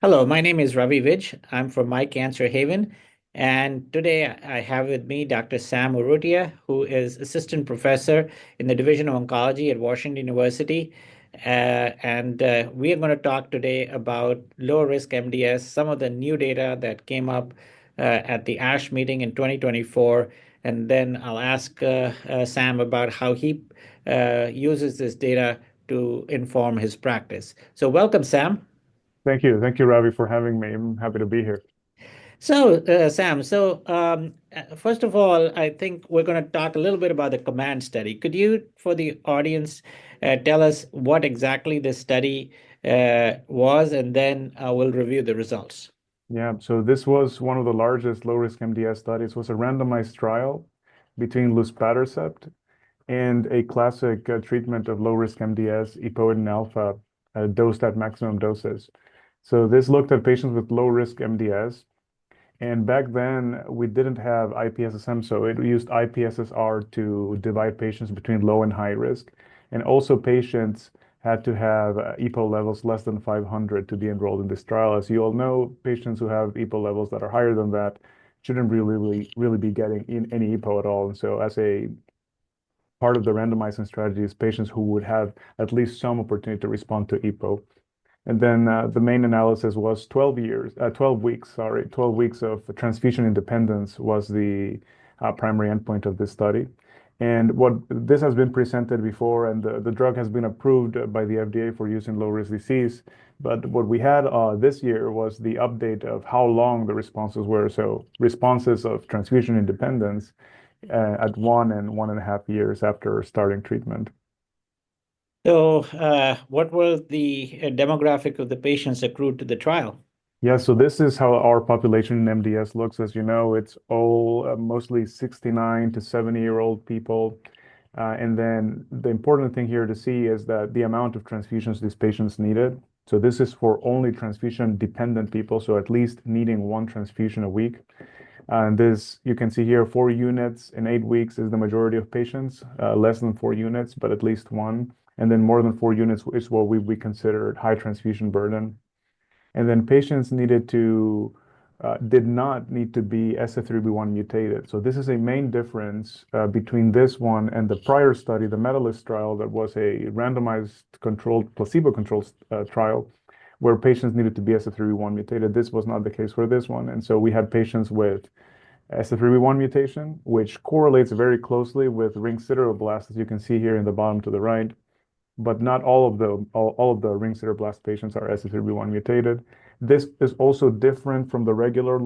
Hello, my name is Ravi Vij. I'm from My Cancer Haven. And today I have with me Dr. Sam Urrutia, who is assistant professor in the Division of Oncology at Washington University. And we are going to talk today about low-risk MDS, some of the new data that came up at the ASH meeting in 2024. And then I'll ask Sam about how he uses this data to inform his practice. So welcome, Sam. Thank you. Thank you, Ravi, for having me. I'm happy to be here. So, Sam, first of all, I think we're going to talk a little bit about the command study. Could you, for the audience, tell us what exactly this study was, and then we'll review the results. Yeah, so this was one of the largest low-risk MDS studies. It was a randomized trial between luspatercept and a classic treatment of low-risk MDS, epoetin alpha, dosed at maximum doses. So this looked at patients with low-risk MDS. And back then, we didn't have IPSSM, so it used IPSSR to divide patients between low and high risk. And also, patients had to have EPO levels less than 500 to be enrolled in this trial. As you all know, patients who have EPO levels that are higher than that shouldn't really be getting in any EPO at all. And so, as a part of the randomizing strategy, is patients who would have at least some opportunity to respond to EPO. And then the main analysis was 12 weeks, sorry, 12 weeks of transfusion independence was the primary endpoint of this study. And what this has been presented before, and the drug has been approved by the FDA for use in low-risk disease. But what we had this year was the update of how long the responses were. So responses of transfusion independence at 1 and 1.5 years after starting treatment. So, what was the demographic of the patients accrued to the trial? Yeah, so this is how our population in MDS looks. As you know, it's all mostly 69 to 70-year-old people. And then the important thing here to see is that the amount of transfusions these patients needed. So this is for only transfusion dependent people, so at least needing one transfusion a week. And this, you can see here, 4 units in 8 weeks is the majority of patients, less than 4 units, but at least one. And then more than 4 units is what we considered high transfusion burden. And then patients did not need to be SF3B1 mutated. So this is a main difference between this one and the prior study, the Medalist trial, that was a randomized controlled, placebo-controlled trial where patients needed to be SF3B1 mutated. This was not the case for this one. And so we had patients with SF3B1 mutation, which correlates very closely with ring sideroblast, as you can see here in the bottom to the right, but not all of the ring sideroblast patients are SF3B1 mutated. This is also different from the regular